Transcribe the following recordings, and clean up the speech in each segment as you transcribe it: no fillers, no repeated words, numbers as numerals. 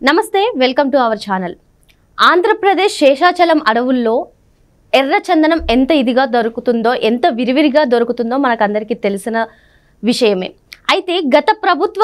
నమస్తే, welcome to our channel. Andhra Pradesh Seshachalam అడవుల్లో ఎర్ర చందనం ఎంత ఇదిగా దొరుకుతుందో, ఎంత విరివిరిగా దొరుకుతుందో మనకందరికీ తెలిసిన విషయమే. అయితే గత ప్రభుత్వ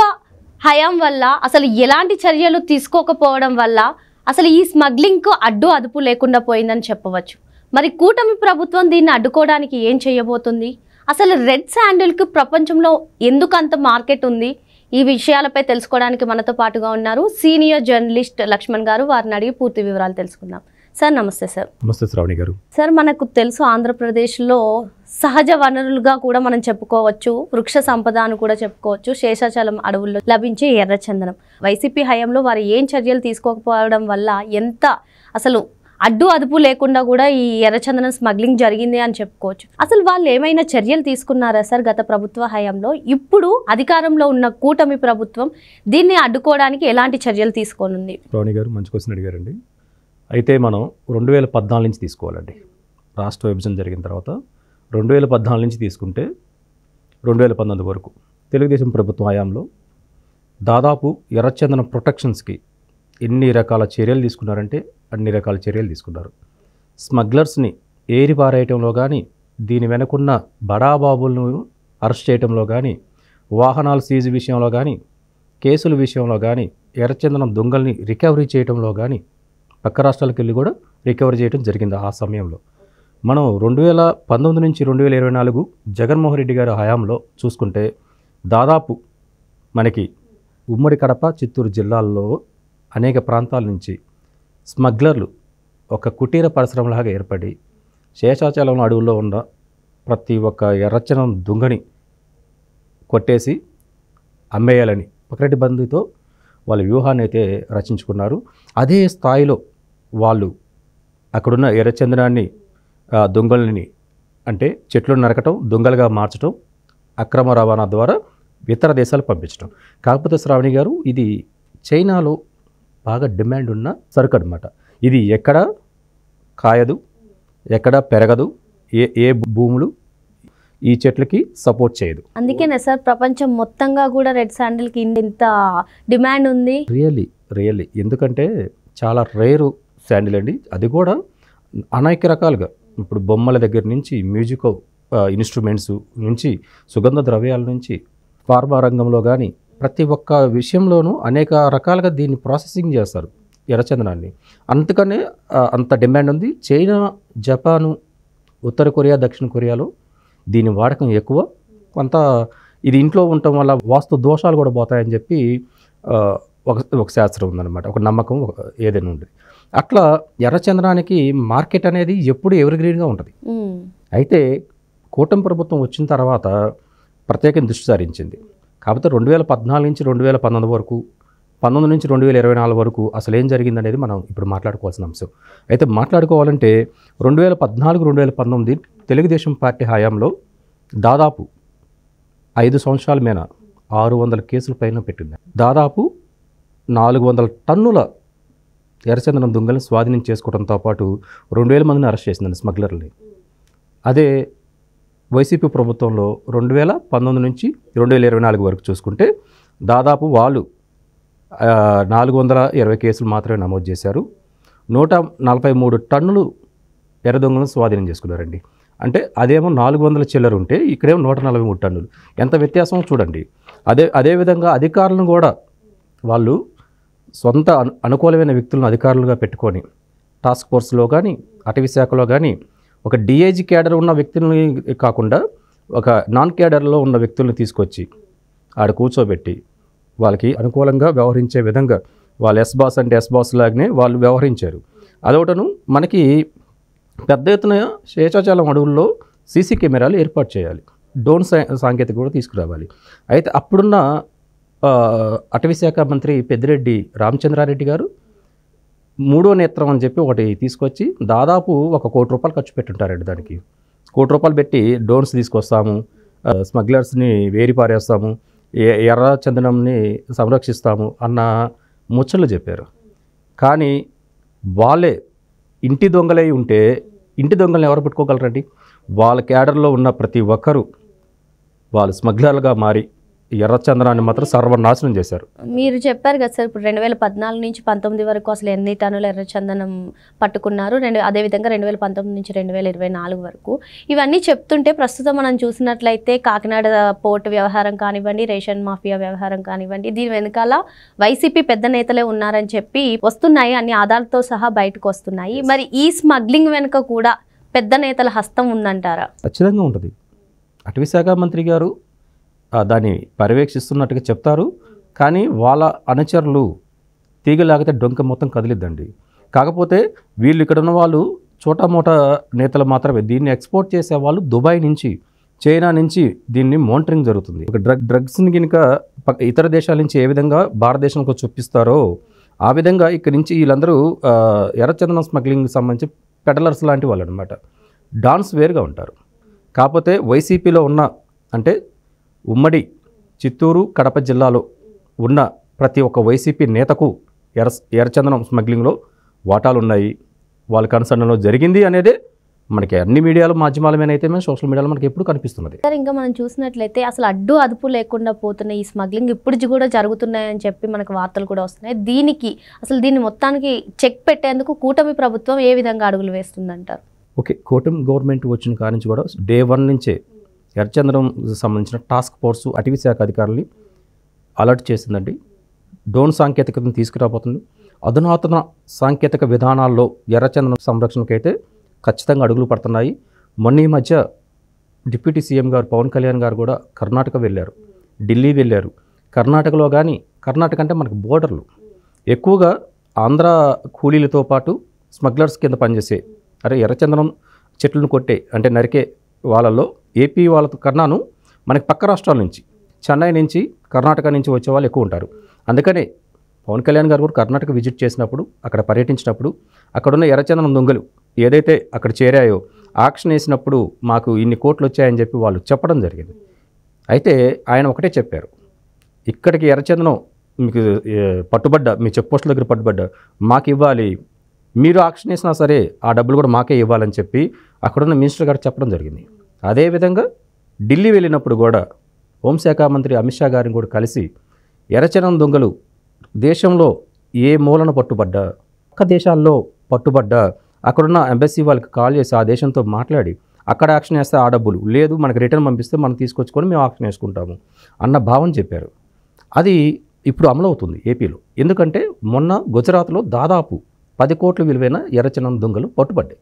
హయాం వల్ల అసలు ఎలాంటి చర్యలు తీసుకోకపోవడం వల్ల అసలు ఈ స్మగ్లింగ్కు అదుపు లేకుండా పోయిందని చెప్పవచ్చు. మరి కూటమి ప్రభుత్వం దీన్ని అడ్డుకోవడానికి ఏం చేయబోతుంది? అసలు రెడ్ శాండిల్కు ప్రపంచంలో ఎందుకు అంత మార్కెట్ ఉంది? ఈ విషయాలపై తెలుసుకోవడానికి మనతో పాటుగా ఉన్నారు సీనియర్ జర్నలిస్ట్ లక్ష్మణ్ గారు. వారిని అడిగి పూర్తి వివరాలు తెలుసుకుందాం. సార్ నమస్తే. సార్ నమస్తే శ్రావణి గారు. సార్, మనకు తెలుసు ఆంధ్రప్రదేశ్లో సహజ వనరులుగా కూడా మనం చెప్పుకోవచ్చు, వృక్ష సంపద అని కూడా చెప్పుకోవచ్చు శేషాచలం అడవుల్లో లభించే ఎర్రచందనం. వైసీపీ హయాంలో వారు ఏం చర్యలు తీసుకోకపోవడం వల్ల ఎంత అసలు అదుపు లేకుండా కూడా ఈ ఎర్రచందనం స్మగ్లింగ్ జరిగింది అని చెప్పుకోవచ్చు. అసలు వాళ్ళు ఏమైనా చర్యలు తీసుకున్నారా సార్ గత ప్రభుత్వ హయాంలో? ఇప్పుడు అధికారంలో ఉన్న కూటమి ప్రభుత్వం దీన్ని అడ్డుకోవడానికి ఎలాంటి చర్యలు తీసుకోనుంది? శ్రావణి గారు మంచి క్వశ్చన్ అడిగారండి. అయితే మనం 2014 నుంచి తీసుకోవాలండి. రాష్ట్ర విభజన జరిగిన తర్వాత 2014 నుంచి తీసుకుంటే 2019 వరకు తెలుగుదేశం ప్రభుత్వం హయాంలో దాదాపు ఎర్రచందనం ప్రొటెక్షన్స్కి ఎన్ని రకాల చర్యలు తీసుకున్నారంటే అన్ని రకాల చర్యలు తీసుకున్నారు. స్మగ్లర్స్ని ఏరిపారేయటంలో కానీ, దీని వెనకున్న బడాబాబులను అరెస్ట్ చేయడంలో కానీ, వాహనాల సీజు విషయంలో కానీ, కేసుల విషయంలో కానీ, ఎర్రచందనం దొంగల్ని రికవరీ చేయడంలో కానీ పక్క రాష్ట్రాలకు వెళ్ళి కూడా రికవరీ చేయడం జరిగింది. ఆ సమయంలో మనం 2019 నుంచి 2024 జగన్మోహన్ రెడ్డి గారి హయాంలో చూసుకుంటే దాదాపు మనకి ఉమ్మడి కడప, చిత్తూరు జిల్లాల్లో అనేక ప్రాంతాల నుంచి స్మగ్లర్లు ఒక కుటీర పరిశ్రమలాగా ఏర్పడి శేషాచలం అడవుల్లో ఉన్న ప్రతి ఒక్క ఎర్రచందనం దొంగని కొట్టేసి అమ్మేయాలని ఒకటి బంధుతో వాళ్ళ వ్యూహాన్ని అయితే రచించుకున్నారు. అదే స్థాయిలో వాళ్ళు అక్కడున్న ఎర్రచందనాన్ని దొంగల్ని అంటే చెట్లు నరకటం, దొంగలుగా మార్చడం, అక్రమ రవాణా ద్వారా ఇతర దేశాలు పంపించడం. కాకపోతే శ్రావణి గారు, ఇది చైనాలో బాగా డిమాండ్ ఉన్న సరుకు అనమాట. ఇది ఎక్కడ కాయదు, ఎక్కడ పెరగదు, ఏ భూములు ఈ చెట్లకి సపోర్ట్ చేయదు. అందుకేనే సార్ ప్రపంచం మొత్తంగా కూడా రెడ్ శాండిల్కి ఇంత డిమాండ్ ఉంది. రియల్లీ ఎందుకంటే చాలా రేరు శాండిల్ అండి. అది కూడా అనేక రకాలుగా, ఇప్పుడు బొమ్మల దగ్గర నుంచి మ్యూజిక్ ఇన్స్ట్రుమెంట్స్ నుంచి సుగంధ ద్రవ్యాల నుంచి ఫార్మా రంగంలో కానీ ప్రతి ఒక్క విషయంలోనూ అనేక రకాలుగా దీన్ని ప్రాసెసింగ్ చేస్తారు ఎర్రచందనాన్ని. అందుకనే అంత డిమాండ్ ఉంది. చైనా, జపాను, ఉత్తర కొరియా, దక్షిణ కొరియాలో దీని వాడకం ఎక్కువ. కొంత ఇది ఇంట్లో ఉండటం వల్ల వాస్తు దోషాలు కూడా పోతాయని చెప్పి ఒక శాస్త్రం ఉందన్నమాట, ఒక నమ్మకం ఏదైనా ఉంటుంది. అట్లా ఎర్రచందనానికి మార్కెట్ అనేది ఎప్పుడు ఎవర్గ్రీన్గా ఉంటుంది. అయితే కూటమి ప్రభుత్వం వచ్చిన తర్వాత ప్రత్యేకంగా దృష్టి సారించింది. కాకపోతే 2014 నుంచి 2019 వరకు, 19 నుంచి 2024 వరకు అసలు ఏం జరిగిందనేది మనం ఇప్పుడు మాట్లాడుకోవాల్సిన అంశం. అయితే మాట్లాడుకోవాలంటే 2014-2019 తెలుగుదేశం పార్టీ హయాంలో దాదాపు 5 సంవత్సరాల మీద 600 కేసుల పైన పెట్టింది. దాదాపు 400 టన్నుల ఎర్రచందనం దొంగలను స్వాధీనం చేసుకోవడంతో పాటు 2000 మందిని అరెస్ట్ చేసిందండి స్మగ్లర్ని. అదే వైసీపీ ప్రభుత్వంలో 2019 నుంచి 2024 వరకు చూసుకుంటే దాదాపు వాళ్ళు 420 కేసులు మాత్రమే నమోదు చేశారు. 143 టన్నులు ఎర్ర దొంగలను స్వాధీనం చేసుకున్నారండి. అంటే అదేమో 400 చిల్లర ఉంటే ఇక్కడేమో 143 టన్నులు. ఎంత వ్యత్యాసం చూడండి. అదేవిధంగా అధికారులను కూడా వాళ్ళు సొంత అనుకూలమైన వ్యక్తులను అధికారులుగా పెట్టుకొని టాస్క్ ఫోర్స్లో కానీ, అటవీ శాఖలో కానీ ఒక డిఐజీ క్యాడర్ ఉన్న వ్యక్తులని కాకుండా ఒక నాన్ క్యాడర్లో ఉన్న వ్యక్తులను తీసుకొచ్చి ఆడ కూర్చోబెట్టి వాళ్ళకి అనుకూలంగా వ్యవహరించే విధంగా వాళ్ళు ఎస్ బాస్ అంటే ఎస్ బాస్ లాగానే వాళ్ళు వ్యవహరించారు. అదొకటను మనకి పెద్ద ఎత్తున శేషాచలం అడవుల్లో సీసీ కెమెరాలు ఏర్పాటు చేయాలి, డ్రోన్ సాంకేతిక కూడా తీసుకురావాలి. అయితే అప్పుడున్న అటవీ శాఖ మంత్రి పెద్దిరెడ్డి రామచంద్రారెడ్డి గారు మూడో నేత్రం అని చెప్పి ఒకటి తీసుకొచ్చి దాదాపు ₹1 కోటి ఖర్చు పెట్టుంటారండి. దానికి ₹1 కోటి పెట్టి డ్రోన్స్ తీసుకొస్తాము, స్మగ్లర్స్ని వేరిపారేస్తాము, ఎర్ర చందనంని సంరక్షిస్తాము అన్న ముచ్చట్లు చెప్పారు. కానీ వాళ్ళే ఇంటి దొంగలై ఉంటే ఇంటి దొంగలను ఎవరు పెట్టుకోగలరండి? వాళ్ళ క్యాడర్లో ఉన్న ప్రతి ఒక్కరూ వాళ్ళు స్మగ్లర్లుగా మారి ఎర్రచందనాన్ని మాత్రం సర్వనాశనం చేశారు. మీరు చెప్పారు కదా సార్, ఇప్పుడు 2014 నుంచి 19 వరకు అసలు ఎన్ని టన్నుల ఎర్రచందనం పట్టుకున్నారు, అదేవిధంగా 2019 నుంచి 2024 వరకు ఇవన్నీ చెప్తుంటే ప్రస్తుతం మనం చూసినట్లయితే కాకినాడ పోర్ట్ వ్యవహారం కానివ్వండి, రేషన్ మాఫియా వ్యవహారం కానివ్వండి, దీని వెనకాల వైసీపీ పెద్ద నేతలే ఉన్నారని చెప్పి వస్తున్నాయి, అన్ని ఆధారాలతో సహా బయటకు వస్తున్నాయి. మరి ఈ స్మగ్లింగ్ వెనుక కూడా పెద్ద నేతల హస్తం ఉందంటారా? ఖచ్చితంగా ఉంటుంది. అటవీ శాఖ మంత్రి గారు దాన్ని పర్యవేక్షిస్తున్నట్టుగా చెప్తారు, కానీ వాళ్ళ అనుచరులు తీగలాగితే డొంక మొత్తం కదిలిద్దండి. కాకపోతే వీళ్ళు ఇక్కడ ఉన్న వాళ్ళు చోటామోటా నేతలు మాత్రమే. దీన్ని ఎక్స్పోర్ట్ చేసే వాళ్ళు దుబాయ్ నుంచి, చైనా నుంచి దీన్ని మానిటరింగ్ జరుగుతుంది. ఒక డ్రగ్స్ని కనుక ఇతర దేశాల నుంచి ఏ విధంగా భారతదేశంలో చూపిస్తారో ఆ విధంగా ఇక్కడి నుంచి వీళ్ళందరూ ఎర్రచందనం స్మగ్లింగ్కి సంబంధించి పెడలర్స్ లాంటి వాళ్ళు అనమాట. డాన్స్ వేరుగా ఉంటారు. కాకపోతే వైసీపీలో ఉన్న, అంటే ఉమ్మడి చిత్తూరు కడప జిల్లాలో ఉన్న ప్రతి ఒక్క వైసీపీ నేతకు ఎర్రచందనం స్మగ్లింగ్లో వాటాలు ఉన్నాయి, వాళ్ళ కన్సర్న్లో జరిగింది అనేదే మనకి అన్ని మీడియాలో మాధ్యమాల మీద అయితే సోషల్ మీడియాలో మనకి ఎప్పుడు కనిపిస్తున్నది. సార్, ఇంకా మనం చూసినట్లయితే అసలు అడ్డు అదుపు లేకుండా పోతున్న ఈ స్మగ్లింగ్ ఇప్పుడు కూడా జరుగుతున్నాయని చెప్పి మనకు వార్తలు కూడా వస్తున్నాయి. దీన్ని మొత్తానికి చెక్ పెట్టేందుకు కూటమి ప్రభుత్వం ఏ విధంగా అడుగులు వేస్తుందంటారు? ఓకే, కూటమి గవర్నమెంట్ వచ్చిన కాడి నుంచి కూడా డే 1 నుంచే ఎర్రచందనం సంబంధించిన టాస్క్ ఫోర్సు అటవీ శాఖ అధికారులని అలర్ట్ చేసిందండి. డ్రోన్ సాంకేతికతను తీసుకురాబోతుంది. అధునాతన సాంకేతిక విధానాల్లో ఎర్రచందనం సంరక్షణకైతే ఖచ్చితంగా అడుగులు పడుతున్నాయి. మొన్న ఈ మధ్య డిప్యూటీ సీఎం గారు పవన్ కళ్యాణ్ గారు కూడా కర్ణాటక వెళ్ళారు, ఢిల్లీ వెళ్ళారు. కర్ణాటకలో కానీ, కర్ణాటక అంటే మనకు బోర్డర్లు ఎక్కువగా ఆంధ్ర కూలీలతో పాటు స్మగ్లర్స్ కింద పనిచేసే, ఎర్రచందనం చెట్లను కొట్టే అంటే నరికే వాళ్ళల్లో ఏపీ వాళ్ళ కన్నాను మనకి పక్క రాష్ట్రాల నుంచి, చెన్నై నుంచి, కర్ణాటక నుంచి వచ్చే వాళ్ళు ఎక్కువ ఉంటారు. అందుకనే పవన్ కళ్యాణ్ గారు కూడా కర్ణాటక విజిట్ చేసినప్పుడు, అక్కడ పర్యటించినప్పుడు అక్కడున్న ఎర్రచందనం దొంగలు ఏదైతే అక్కడ చేరాయో ఆక్షన్ వేసినప్పుడు మాకు ఇన్ని కోట్లు వచ్చాయని చెప్పి వాళ్ళు చెప్పడం జరిగింది. అయితే ఆయన ఒకటే చెప్పారు, ఇక్కడికి ఎర్రచందనం మీకు పట్టుబడ్డా, మీ చెక్ పోస్టుల దగ్గర పట్టుబడ్డా మాకు ఇవ్వాలి, మీరు ఆక్షన్ వేసినా సరే ఆ డబ్బులు కూడా మాకే ఇవ్వాలని చెప్పి అక్కడున్న మినిస్టర్ గారు చెప్పడం జరిగింది. అదేవిధంగా ఢిల్లీ వెళ్ళినప్పుడు కూడా హోంశాఖ మంత్రి అమిత్ షా గారిని కూడా కలిసి ఎర్రచందనం దొంగలు దేశంలో ఏ మూలన పట్టుబడ్డా, పక్క దేశాల్లో పట్టుబడ్డా అక్కడున్న ఎంబసీ వాళ్ళకి కాల్ చేసి ఆ దేశంతో మాట్లాడి అక్కడ యాక్షన్ వేస్తే ఆ డబ్బులు లేదు, మనకు రిటర్న్ పంపిస్తే మనం తీసుకొచ్చుకొని మేము యాక్షన్ వేసుకుంటాము అన్న భావం చెప్పారు. అది ఇప్పుడు అమలవుతుంది ఏపీలో. ఎందుకంటే మొన్న గుజరాత్లో దాదాపు 10 కోట్ల విలువైన ఎర్రచందనం దొంగలు పట్టుబడ్డాయి.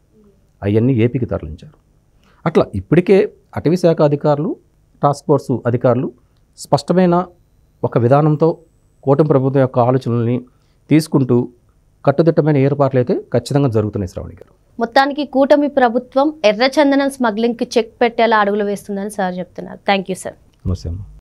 అవన్నీ ఏపీకి తరలించారు. అట్లా ఇప్పటికే అటవీ శాఖ అధికారులు, టాస్క్ ఫోర్సు అధికారులు స్పష్టమైన ఒక విధానంతో కూటమి ప్రభుత్వం యొక్క ఆలోచనల్ని తీసుకుంటూ కట్టుదిట్టమైన ఏర్పాట్లు అయితే ఖచ్చితంగా జరుగుతున్నాయి. శ్రావణి గారు, మొత్తానికి కూటమి ప్రభుత్వం ఎర్రచందనం స్మగ్లింగ్కి చెక్ పెట్టేలా అడుగులు వేస్తుందని సార్ చెప్తున్నారు. Thank you sir. నమస్తే అమ్మ.